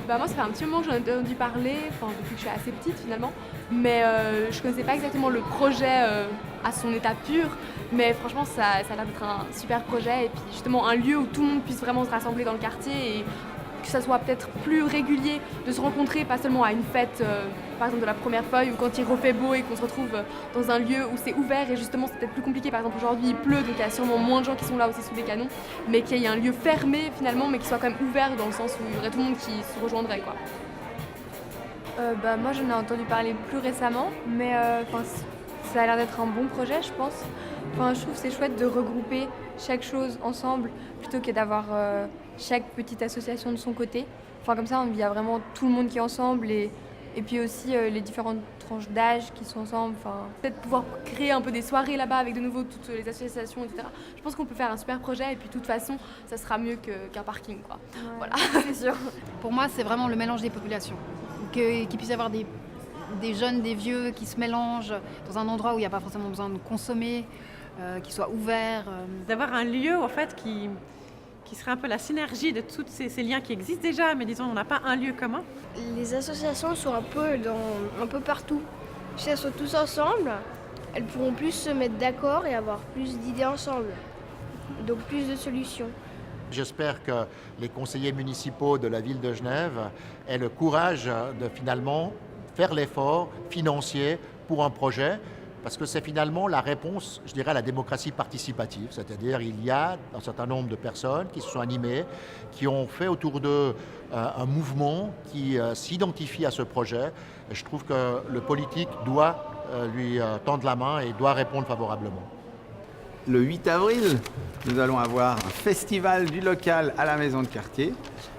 Bah moi ça fait un petit moment que j'en ai entendu parler, enfin depuis que je suis assez petite finalement, mais je connaissais pas exactement le projet à son état pur, mais franchement ça a l'air d'être un super projet et puis justement un lieu où tout le monde puisse vraiment se rassembler dans le quartier et que ça soit peut-être plus régulier de se rencontrer, pas seulement à une fête, par exemple de la première feuille ou quand il refait beau et qu'on se retrouve dans un lieu où c'est ouvert et justement c'est peut-être plus compliqué, par exemple aujourd'hui il pleut donc il y a sûrement moins de gens qui sont là aussi sous des canons, mais qu'il y ait un lieu fermé finalement mais qui soit quand même ouvert dans le sens où il y aurait tout le monde qui se rejoindrait quoi. Moi j'en ai entendu parler plus récemment, mais ça a l'air d'être un bon projet je pense. Je trouve que c'est chouette de regrouper chaque chose ensemble plutôt que d'avoir chaque petite association de son côté. Comme ça il y a vraiment tout le monde qui est ensemble et puis aussi les différentes tranches d'âge qui sont ensemble. Peut-être pouvoir créer un peu des soirées là-bas avec de nouveau toutes les associations, etc. Je pense qu'on peut faire un super projet et puis de toute façon ça sera mieux qu'un parking quoi. Ouais, voilà. C'est sûr. Pour moi c'est vraiment le mélange des populations. Qu'il puisse y avoir des jeunes, des vieux qui se mélangent dans un endroit où il n'y a pas forcément besoin de consommer, qui soit ouvert. D'avoir un lieu en fait qui serait un peu la synergie de tous ces liens qui existent déjà, mais disons on n'a pas un lieu commun. Les associations sont un peu partout. Si elles sont tous ensemble, elles pourront plus se mettre d'accord et avoir plus d'idées ensemble. Donc plus de solutions. J'espère que les conseillers municipaux de la ville de Genève aient le courage de finalement faire l'effort financier pour un projet, parce que c'est finalement la réponse, je dirais, à la démocratie participative. C'est-à-dire il y a un certain nombre de personnes qui se sont animées, qui ont fait autour d'eux un mouvement qui s'identifie à ce projet. Et je trouve que le politique doit lui tendre la main et doit répondre favorablement. Le 8 avril, nous allons avoir un festival du local à la maison de quartier.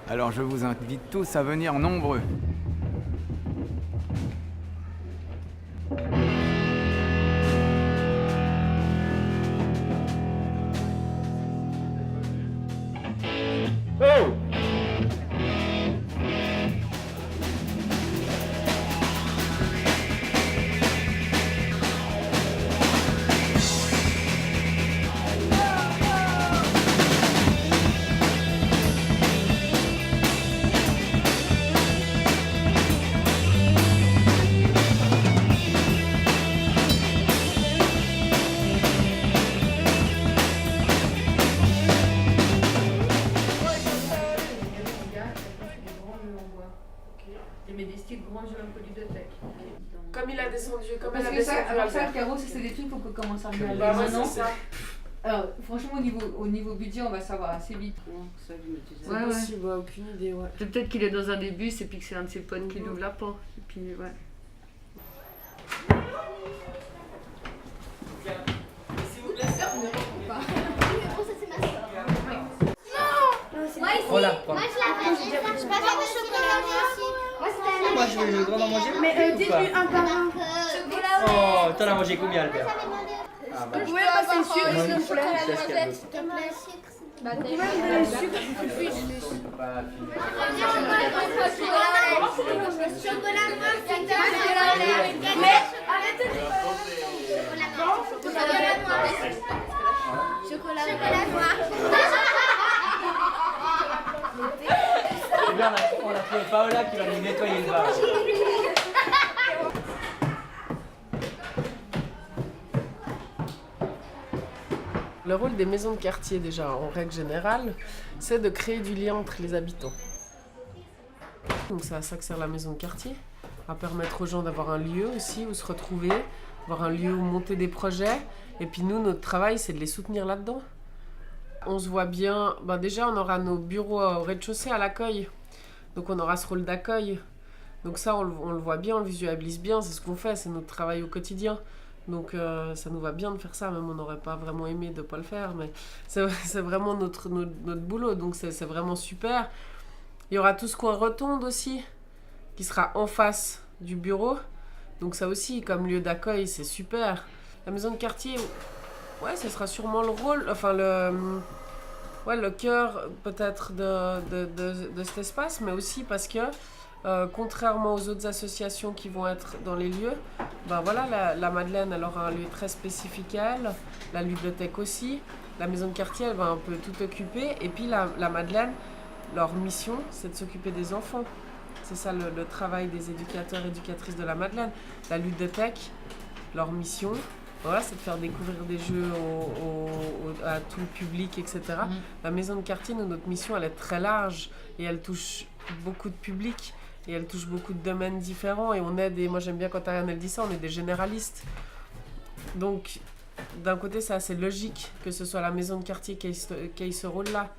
Alors je vous invite tous à venir nombreux. Oh! Comme il a descendu, comme parce elle a que descendu. ça, alors ça, le carreau, c'est des trucs, il faut qu'on commence à regarder maintenant. Alors, franchement, au niveau budget, on va savoir assez vite. C'est possible, aucune idée, ouais. Peut-être qu'il est dans un des bus et puis que c'est un de ses potes qui l'ouvre la porte. Et puis, ouais. S'il vous plaît, ça, vous ne répondez pas. Moi ici, moi je préfère le chocolat aussi. Moi je veux le grand en manger. Mais dites-lui un par un. Oh, t'en as mangé combien Albert? Vous pouvez passer le sucre, s'il vous plaît. Bah, vous pouvez me donner le sucre, il suffit. Chocolat noir, Mais arrêtez de chocolat noir. Eh bien, on a trouvé Paola qui va nous nettoyer le bar. Le rôle des maisons de quartier, déjà, en règle générale, c'est de créer du lien entre les habitants. Donc c'est à ça que sert la maison de quartier, à permettre aux gens d'avoir un lieu aussi où se retrouver, avoir un lieu où monter des projets. Et puis nous, notre travail, c'est de les soutenir là-dedans. On se voit bien, déjà on aura nos bureaux au rez-de-chaussée à l'accueil, donc on aura ce rôle d'accueil. Donc ça, on le voit bien, on le visualise bien, c'est ce qu'on fait, c'est notre travail au quotidien. Donc ça nous va bien de faire ça, même on n'aurait pas vraiment aimé de ne pas le faire, mais c'est vraiment notre boulot, donc c'est vraiment super. Il y aura tout ce coin rotonde aussi, qui sera en face du bureau. Donc ça aussi, comme lieu d'accueil, c'est super. La maison de quartier, ouais, ce sera sûrement le rôle, enfin le cœur peut-être de cet espace, mais aussi parce que contrairement aux autres associations qui vont être dans les lieux, ben voilà, la Madeleine, elle aura un lieu très spécifique à elle, la ludothèque aussi, la maison de quartier, elle va un peu tout occuper, et puis la Madeleine, leur mission, c'est de s'occuper des enfants. C'est ça le travail des éducateurs et éducatrices de la Madeleine. La ludothèque, leur mission, voilà, c'est de faire découvrir des jeux à tout le public, etc. La maison de quartier, notre mission, elle est très large et elle touche beaucoup de publics. Et elle touche beaucoup de domaines différents et on est moi j'aime bien quand Ariane elle dit ça, on est des généralistes. Donc d'un côté c'est assez logique que ce soit la maison de quartier qui ait ce rôle-là.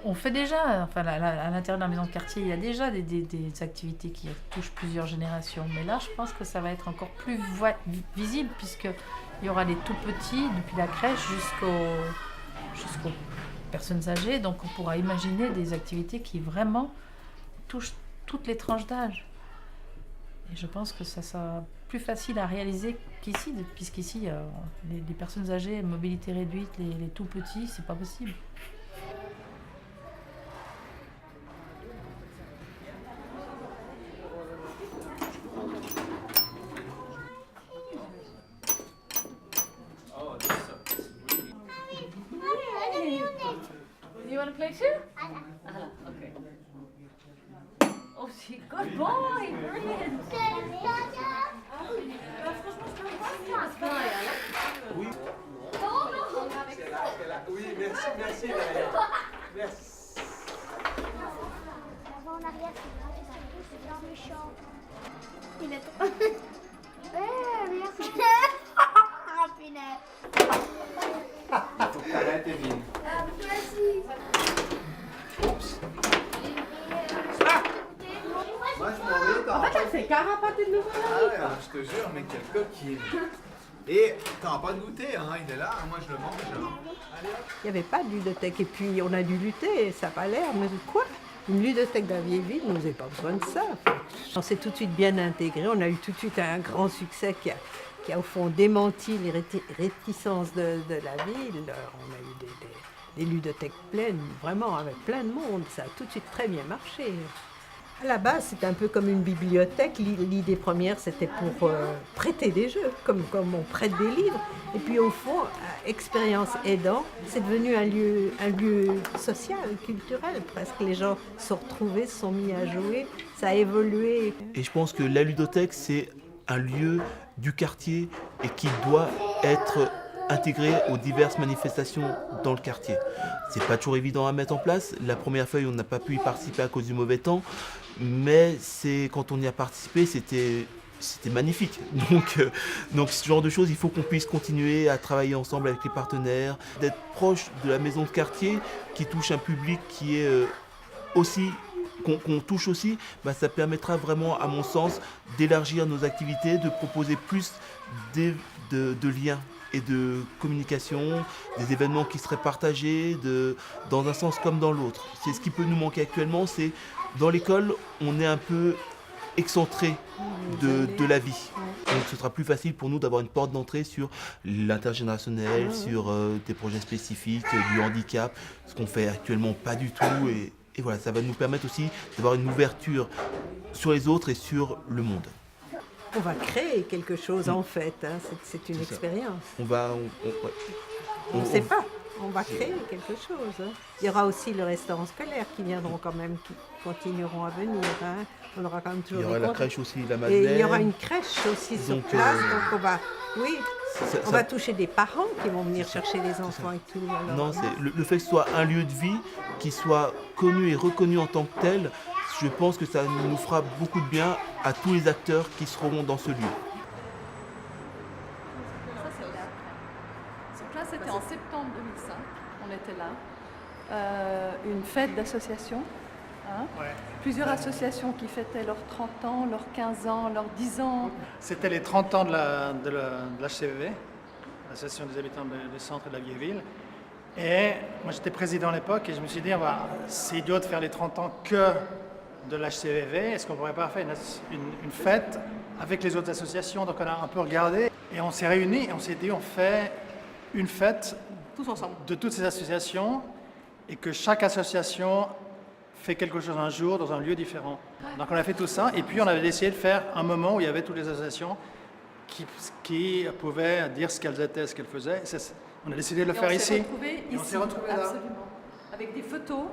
On fait déjà, enfin à l'intérieur de la maison de quartier, il y a déjà des activités qui touchent plusieurs générations. Mais là je pense que ça va être encore plus visible puisqu'il y aura les tout petits, depuis la crèche jusqu'aux personnes âgées. Donc on pourra imaginer des activités qui vraiment touchent toutes les tranches d'âge. Et je pense que ça sera plus facile à réaliser qu'ici, puisqu'ici, les personnes âgées, mobilité réduite, les tout petits, c'est pas possible. You want to play too? Okay. Oh, good boy, brilliant. Oui. Oui, merci Daria. Merci. En arrière, c'est bien méchant. Il est trop... merci. Ah, punaise. Il faut que t'arrêtes, Evelyne. Merci. Oups. Moi, je m'en vais. En fait, elle s'est carapaté de nouveau. Ah ouais, je te jure, mais quelle coquine. Et t'auras pas de goûter, hein, il est là, moi je le mange. Allez, hop. Il n'y avait pas de ludothèque et puis on a dû lutter et ça n'a pas l'air, mais quoi? Une ludothèque dans la vieille ville, nous n'avait pas besoin de ça. On s'est tout de suite bien intégré, on a eu tout de suite un grand succès qui a au fond démenti les réticences de la ville. On a eu des ludothèques pleines, vraiment avec plein de monde, ça a tout de suite très bien marché. À la base, c'était un peu comme une bibliothèque. L'idée première, c'était pour prêter des jeux, comme on prête des livres. Et puis au fond, expérience aidant, c'est devenu un lieu social, culturel. Presque les gens se sont retrouvés, se sont mis à jouer. Ça a évolué. Et je pense que la ludothèque, c'est un lieu du quartier et qui doit être intégré aux diverses manifestations dans le quartier. C'est pas toujours évident à mettre en place. La première feuille, on n'a pas pu y participer à cause du mauvais temps, mais quand on y a participé, c'était magnifique. Donc ce genre de choses, il faut qu'on puisse continuer à travailler ensemble avec les partenaires, d'être proche de la maison de quartier qui touche un public qui est aussi qu'on touche aussi, ça permettra vraiment, à mon sens, d'élargir nos activités, de proposer plus de liens et de communication, des événements qui seraient partagés dans un sens comme dans l'autre. C'est ce qui peut nous manquer actuellement, c'est dans l'école, on est un peu excentré de la vie. Donc ce sera plus facile pour nous d'avoir une porte d'entrée sur l'intergénérationnel, sur des projets spécifiques, du handicap, ce qu'on fait actuellement pas du tout. Et voilà, ça va nous permettre aussi d'avoir une ouverture sur les autres et sur le monde. On va créer quelque chose en fait, hein. C'est une expérience. On ne sait pas, on va créer quelque chose. Hein. Il y aura aussi le restaurant scolaire qui viendront quand même, qui continueront à venir. Hein. On aura quand même toujours. Il y aura la crèche aussi, la Madeleine. Et il y aura une crèche aussi sur place, donc on va. Oui. On va toucher des parents qui vont venir chercher les enfants et tout. Alors, non, c'est le fait que ce soit un lieu de vie, qui soit connu et reconnu en tant que tel, je pense que ça nous fera beaucoup de bien à tous les acteurs qui seront dans ce lieu. Donc là, c'était en septembre 2005, on était là. Une fête d'association Hein Ouais. Plusieurs associations qui fêtaient leurs 30 ans, leurs 15 ans, leurs 10 ans. C'était les 30 ans de l'HCVV, l'Association des habitants du centre et de la vieille ville. Et moi j'étais président à l'époque et je me suis dit, c'est idiot de faire les 30 ans que de l'HCVV. Est-ce qu'on ne pourrait pas faire une fête avec les autres associations? Donc on a un peu regardé et on s'est réunis et on s'est dit, on fait une fête tous ensemble de toutes ces associations et que chaque association fait quelque chose un jour dans un lieu différent. Donc on a fait tout ça et puis on avait décidé de faire un moment où il y avait toutes les associations qui pouvaient dire ce qu'elles étaient, ce qu'elles faisaient. On a décidé de le faire ici. On s'est retrouvés là. Absolument. Avec des photos,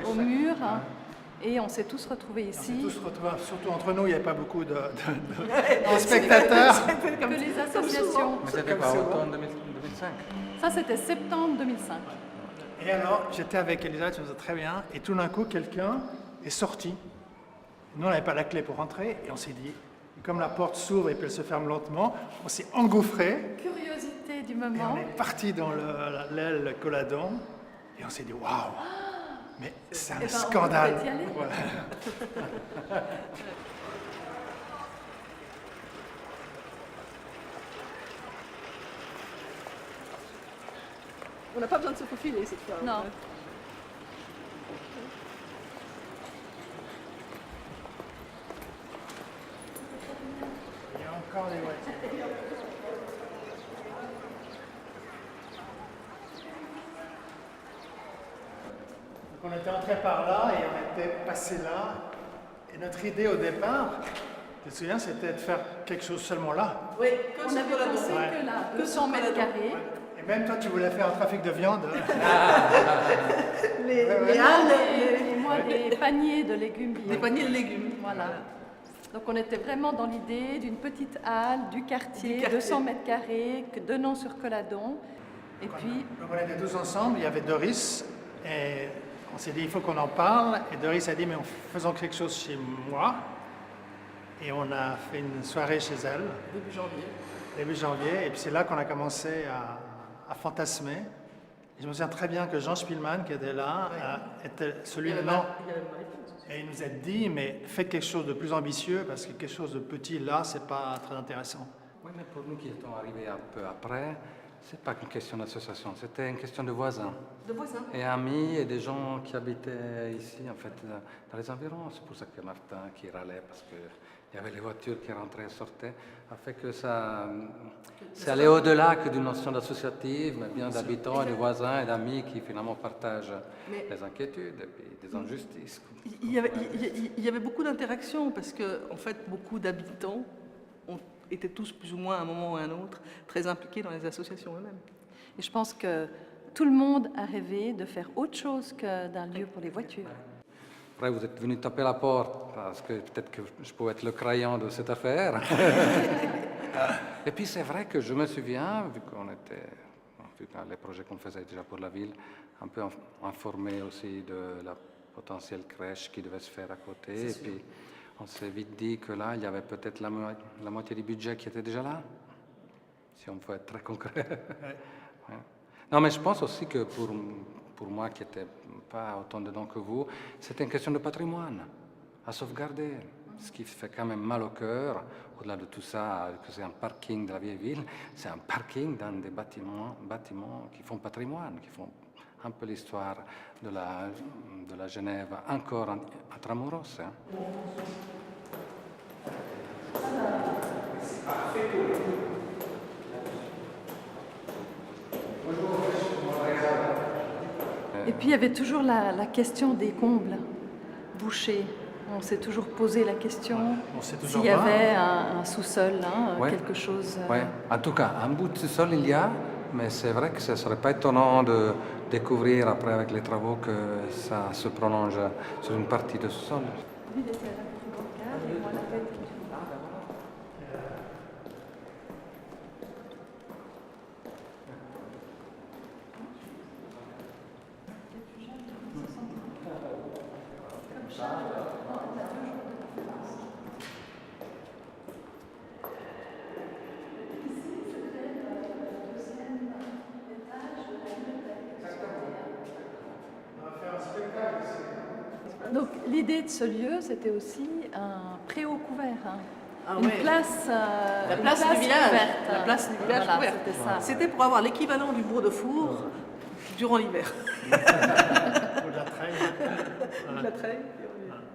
au mur. Et on s'est tous retrouvés ici. On s'est tous retrouvés, surtout entre nous, il n'y avait pas beaucoup de spectateurs. Que les associations. Mais c'était quoi, automne 2005? Ça, c'était septembre 2005. Et alors, j'étais avec Elisabeth, ça me faisait très bien, et tout d'un coup, quelqu'un est sorti. Nous, on n'avait pas la clé pour rentrer, et on s'est dit, comme la porte s'ouvre et puis elle se ferme lentement, on s'est engouffré. Curiosité du moment. Et on est parti dans l'aile Coladon, et on s'est dit, waouh! Mais c'est un scandale. On peut y aller. Voilà. On n'a pas besoin de se faufiler cette fois. Non. Il y a encore des voitures. On était entré par là et on était passé là. Et notre idée au départ, tu te souviens, c'était de faire quelque chose seulement là. Oui, on avait pensé que là, 200 mètres carrés. Et même toi, tu voulais faire un trafic de viande. Les halles, et moi des paniers de légumes. Des paniers de légumes. Voilà. Donc on était vraiment dans l'idée d'une petite halle du quartier, 200 mètres carrés, donnant sur Coladon. Et puis... Donc on était tous ensemble, il y avait Doris, et on s'est dit il faut qu'on en parle. Et Doris a dit mais faisons quelque chose chez moi. Et on a fait une soirée chez elle. Début janvier. Début janvier, et puis c'est là qu'on a commencé à fantasmer. Et je me souviens très bien que Jean Spielmann, qui était là, était celui de non. Et il nous a dit, mais faites quelque chose de plus ambitieux, parce que quelque chose de petit là, c'est pas très intéressant. Oui, mais pour nous qui étions arrivés un peu après, c'est pas qu'une question d'association, c'était une question de voisins. De voisins. Et amis et des gens qui habitaient ici, en fait, dans les environs. C'est pour ça que Martin, qui râlait, parce que il y avait les voitures qui rentraient et sortaient, a fait que ça allait au-delà que d'une notion d'associative, mais bien d'habitants, et de voisins et d'amis qui finalement partagent les inquiétudes et puis des injustices. Il y avait beaucoup d'interactions parce que, en fait, beaucoup d'habitants étaient tous plus ou moins à un moment ou à un autre très impliqués dans les associations eux-mêmes. Et je pense que tout le monde a rêvé de faire autre chose que d'un lieu pour les voitures. Après, vous êtes venu taper la porte parce que peut-être que je pouvais être le crayon de cette affaire. Et puis c'est vrai que je me souviens, vu que les projets qu'on faisait déjà pour la ville, un peu informés aussi de la potentielle crèche qui devait se faire à côté. Et puis on s'est vite dit que là, il y avait peut-être la moitié du budget qui était déjà là, si on peut être très concret. Ouais. Non, mais je pense aussi que pour moi qui n'étais pas autant dedans que vous, c'était une question de patrimoine à sauvegarder. Ce qui fait quand même mal au cœur, au-delà de tout ça, que c'est un parking de la vieille ville, c'est un parking dans des bâtiments qui font patrimoine, qui font un peu l'histoire de la Genève encore intramuros. Hein. Et puis il y avait toujours la question des combles bouchés. On s'est toujours posé la question s'il y avait un sous-sol, quelque chose. Ouais. En tout cas, un bout de sous-sol il y a, mais c'est vrai que ce ne serait pas étonnant de découvrir après avec les travaux que ça se prolonge sur une partie de sous-sol. Donc l'idée de ce lieu, c'était aussi un préau couvert. Hein. Ah Une ouais. place, La une place du village. couverte. La place du village Voilà, couverte. c'était ça. C'était pour avoir l'équivalent du bourg de Four durant l'hiver. La treille.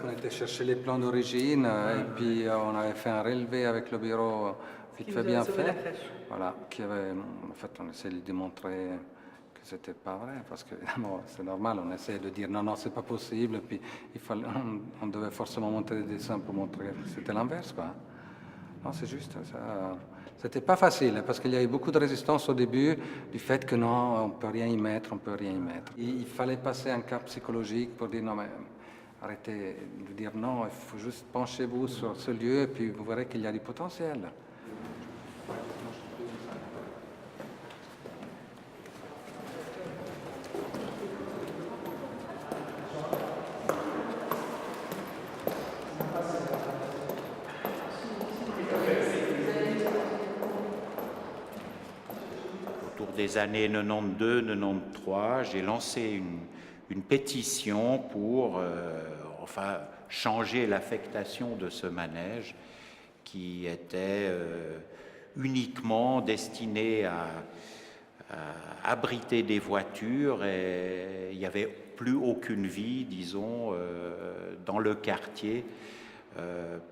On était chercher les plans d'origine et puis on avait fait un relevé avec le bureau vite fait bien fait. Voilà, qui avait, en fait, on essayait de démontrer que c'était pas vrai parce que évidemment, c'est normal, on essayait de dire non, c'est pas possible. Puis on devait forcément montrer des dessins pour montrer que c'était l'inverse, quoi. Non, c'est juste ça. C'était pas facile parce qu'il y avait beaucoup de résistance au début du fait que non, on peut rien y mettre, on peut rien y mettre. Il fallait passer un cap psychologique pour dire non, mais arrêtez de dire non, il faut juste penchez-vous sur ce lieu et puis vous verrez qu'il y a du potentiel. Autour des années 92-93, j'ai lancé une pétition pour changer l'affectation de ce manège qui était uniquement destiné à abriter des voitures et il n'y avait plus aucune vie, disons, dans le quartier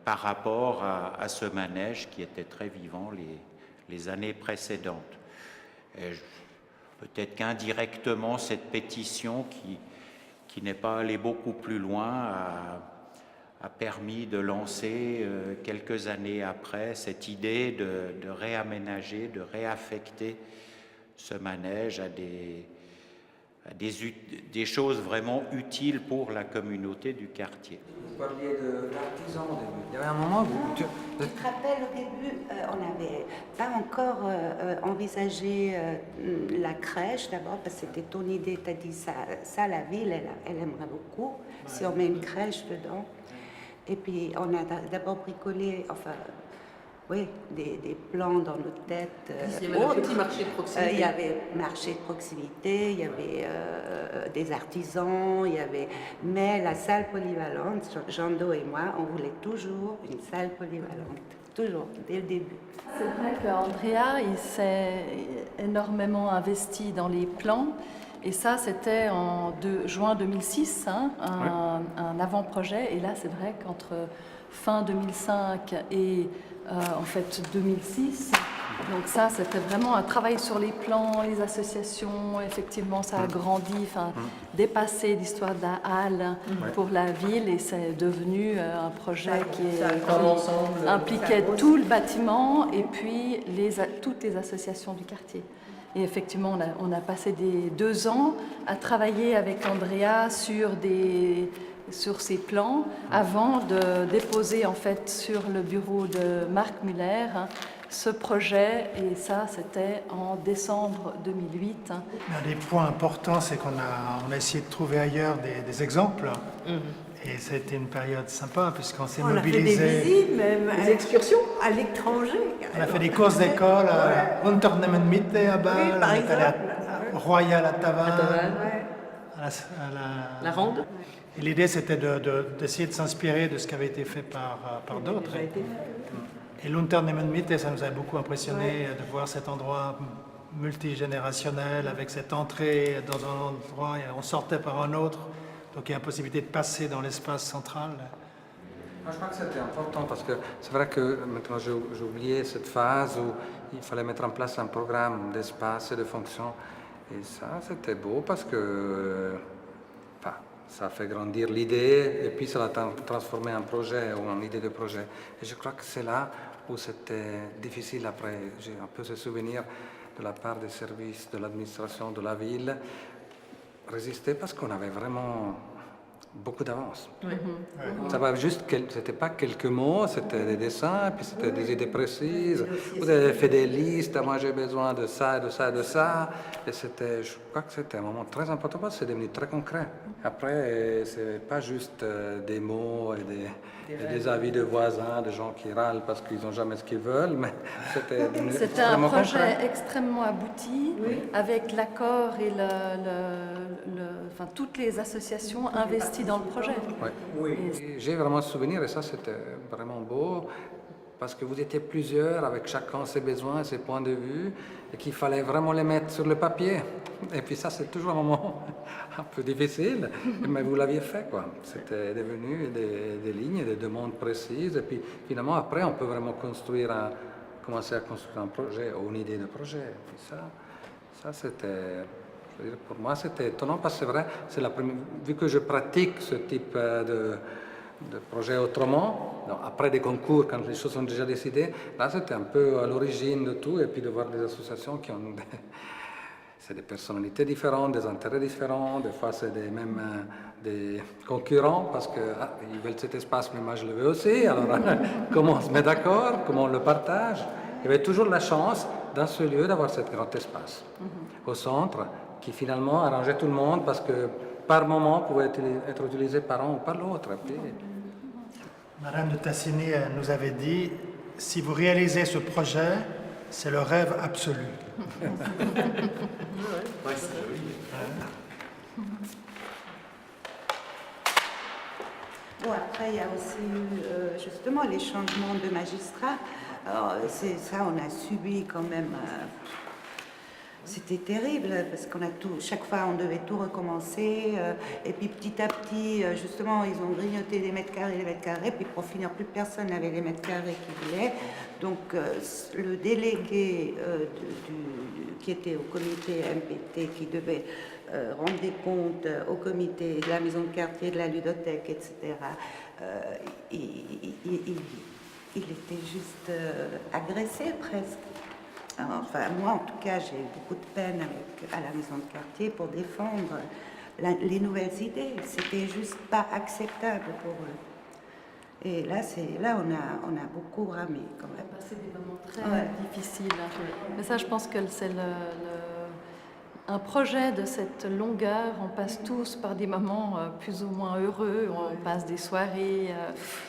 par rapport à ce manège qui était très vivant les années précédentes. Peut-être qu'indirectement, cette pétition qui n'est pas allée beaucoup plus loin a permis de lancer quelques années après cette idée de réaménager, de réaffecter ce manège à des choses vraiment utiles pour la communauté du quartier. Vous parliez d'artisans au début. Il y avait un moment où Tu te rappelles, au début, on n'avait pas encore envisagé la crèche d'abord, parce que c'était ton idée, tu as dit ça la ville, elle aimerait beaucoup, si on met une crèche dedans. Et puis on a d'abord bricolé, des plans dans nos têtes. Il y avait le petit marché de proximité. Il y avait marché de proximité, il y avait des artisans, mais la salle polyvalente, Jean-Do et moi, on voulait toujours une salle polyvalente, toujours, dès le début. C'est vrai qu'Andrea, il s'est énormément investi dans les plans. Et ça, c'était en juin 2006, un avant-projet. Et là, c'est vrai qu'entre fin 2005 et en fait 2006, donc ça, c'était vraiment un travail sur les plans, les associations. Effectivement, ça a grandi, dépassé l'histoire de la halle pour la ville. Et c'est devenu un projet qui impliquait tout le bâtiment et puis toutes les associations du quartier. Et effectivement, on a passé 2 ans à travailler avec Andrea sur ces plans avant de déposer en fait sur le bureau de Marc Muller ce projet. Et ça, c'était en décembre 2008. Un des points importants, c'est qu'on a essayé de trouver ailleurs des exemples. Et c'était une période sympa puisqu'on s'est mobilisé. On a fait des visites, même des excursions à l'étranger. On a fait des courses d'école à Unternehmen Mitte à Bâle, on est allé à Royal à Tavannes, à la Ronde. Et l'idée c'était d'essayer de s'inspirer de ce qui avait été fait par d'autres. Et l'Unternehmen Mitte, ça nous a beaucoup impressionné de voir cet endroit multigénérationnel avec cette entrée dans un endroit et on sortait par un autre. Donc il y a la possibilité de passer dans l'espace central. Moi, je crois que c'était important parce que c'est vrai que maintenant j'ai oublié cette phase où il fallait mettre en place un programme d'espace et de fonction. Et ça, c'était beau parce que ça fait grandir l'idée et puis ça l'a transformé en projet ou en idée de projet. Et je crois que c'est là où c'était difficile après. J'ai un peu ce souvenir de la part des services de l'administration de la ville. Résister parce qu'on avait vraiment beaucoup d'avance. Ça va juste, c'était pas quelques mots, c'était des dessins, puis c'était des idées précises. Vous avez fait des listes, moi j'ai besoin de ça, de ça, de ça. Et je crois que c'était un moment très important parce que c'est devenu très concret. Après, c'est pas juste des mots et des avis de voisins, de gens qui râlent parce qu'ils n'ont jamais ce qu'ils veulent, mais c'était un projet extrêmement abouti, avec l'accord et enfin, toutes les associations investies dans le projet. Oui. J'ai vraiment souvenir, et ça c'était vraiment beau, parce que vous étiez plusieurs avec chacun ses besoins, ses points de vue, et qu'il fallait vraiment les mettre sur le papier. Et puis ça, c'est toujours un moment un peu difficile, mais vous l'aviez fait, quoi. C'était devenu des lignes, des demandes précises, et puis finalement, après, on peut vraiment commencer à construire un projet, ou une idée de projet. Et puis ça c'était... Je veux dire, pour moi, c'était étonnant, parce que c'est vrai, c'est la première... Vu que je pratique ce type de projet autrement, donc après des concours, quand les choses sont déjà décidées, là c'était un peu à l'origine de tout, et puis de voir des associations qui ont c'est des personnalités différentes, des intérêts différents, des fois c'est même des concurrents, parce qu'ils veulent cet espace, mais moi je le veux aussi, alors comment on se met d'accord, comment on le partage. Il y avait toujours la chance, dans ce lieu, d'avoir cet grand espace au centre, qui finalement arrangeait tout le monde, parce que par moment pouvait être utilisé par un ou par l'autre. Madame de Tassigny nous avait dit, si vous réalisez ce projet, c'est le rêve absolu. Bon, après, il y a aussi eu justement les changements de magistrats. Alors, c'est ça, on a subi quand même... C'était terrible parce qu'on a chaque fois on devait tout recommencer et puis petit à petit justement ils ont grignoté les mètres carrés, puis pour finir plus personne n'avait les mètres carrés qu'il voulait. Donc le délégué qui était au comité MPT qui devait rendre des comptes au comité de la maison de quartier, de la ludothèque, etc. Il était juste agressé presque. Enfin, moi, en tout cas, j'ai eu beaucoup de peine à la maison de quartier pour défendre les nouvelles idées. C'était juste pas acceptable pour eux. Et là, on a beaucoup ramé quand même. C'est des moments très difficiles. Mais ça, je pense que c'est un projet de cette longueur. On passe tous par des moments plus ou moins heureux. On passe des soirées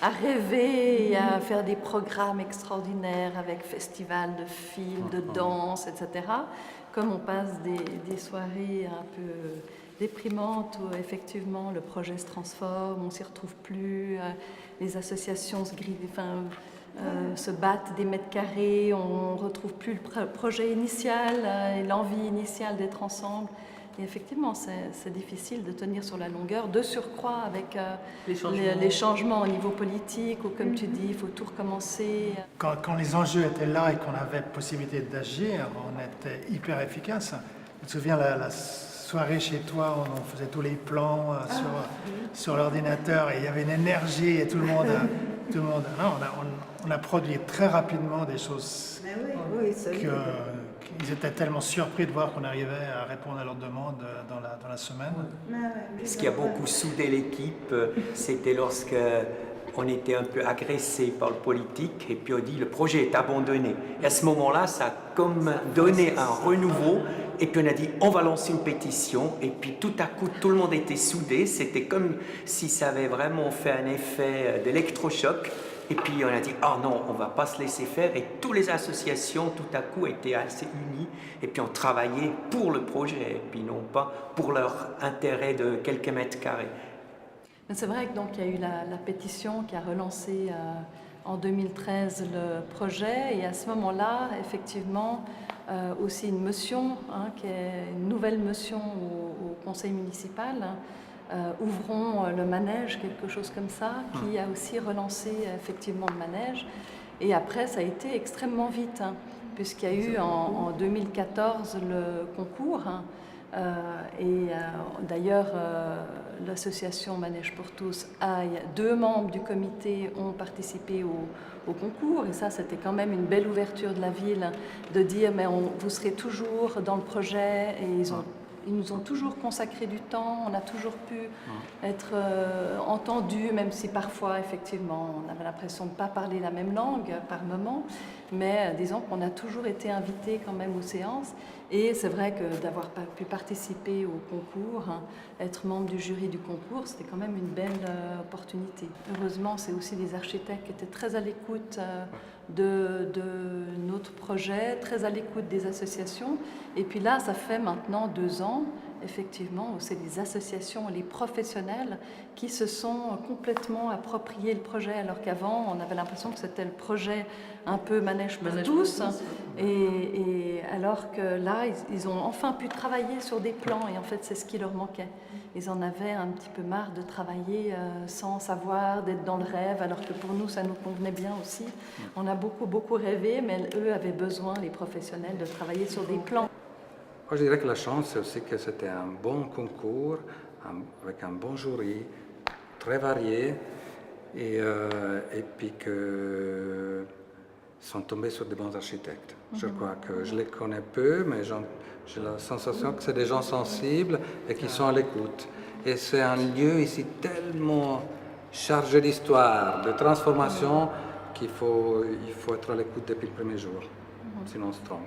à rêver et à faire des programmes extraordinaires avec festivals de films, de danse, etc. Comme on passe des soirées un peu déprimantes où effectivement le projet se transforme, on s'y retrouve plus, les associations se battent des mètres carrés, on ne retrouve plus le projet initial et l'envie initiale d'être ensemble. Et effectivement, c'est difficile de tenir sur la longueur, de surcroît avec les changements au niveau politique, ou comme tu dis, il faut tout recommencer. Quand les enjeux étaient là et qu'on avait possibilité d'agir, on était hyper efficace. Je me souviens la soirée chez toi, on faisait tous les plans sur l'ordinateur et il y avait une énergie et tout le monde... on a produit très rapidement des choses qu'ils étaient tellement surpris de voir qu'on arrivait à répondre à leurs demandes dans la semaine. Ce qui a beaucoup soudé l'équipe, c'était lorsque on était un peu agressé par le politique et puis on dit le projet est abandonné. Et à ce moment-là, ça a comme donné un renouveau et puis on a dit on va lancer une pétition et puis tout à coup tout le monde était soudé. C'était comme si ça avait vraiment fait un effet d'électrochoc. Et puis on a dit, oh non, on ne va pas se laisser faire. Et toutes les associations, tout à coup, étaient assez unies. Et puis on travaillait pour le projet, et puis non pas pour leur intérêt de quelques mètres carrés. C'est vrai que donc il y a eu la pétition qui a relancé en 2013 le projet. Et à ce moment-là, effectivement, aussi une motion, qui est une nouvelle motion au conseil municipal, ouvrons le manège, quelque chose comme ça, qui a aussi relancé effectivement le manège. Et après, ça a été extrêmement vite, puisqu'il y a eu en 2014 le concours. D'ailleurs, l'association Manège pour tous, 2 membres du comité ont participé au concours. Et ça, c'était quand même une belle ouverture de la ville, de dire, mais vous serez toujours dans le projet. Et ils nous ont toujours consacré du temps, on a toujours pu être entendus, même si parfois, effectivement, on avait l'impression de ne pas parler la même langue par moment, mais disons qu'on a toujours été invités quand même aux séances. Et c'est vrai que d'avoir pu participer au concours, être membre du jury du concours, c'était quand même une belle opportunité. Heureusement, c'est aussi les architectes qui étaient très à l'écoute de notre projet, très à l'écoute des associations. Et puis là, ça fait maintenant 2 ans, effectivement, où c'est les associations, les professionnels qui se sont complètement appropriés le projet, alors qu'avant, on avait l'impression que c'était le projet un peu manège pour tous, et alors que là, ils ont enfin pu travailler sur des plans, et en fait, c'est ce qui leur manquait. Ils en avaient un petit peu marre de travailler sans savoir, d'être dans le rêve, alors que pour nous, ça nous convenait bien aussi. On a beaucoup rêvé, mais eux avaient besoin, les professionnels, de travailler sur des plans. Moi, je dirais que la chance, c'est aussi que c'était un bon concours, avec un bon jury, très varié, et puis que sont tombés sur des bons architectes. Je crois que je les connais peu, mais j'ai la sensation que c'est des gens sensibles et qui sont à l'écoute. Et c'est un lieu ici tellement chargé d'histoire, de transformation, qu'il faut être à l'écoute depuis le premier jour, sinon on se trompe.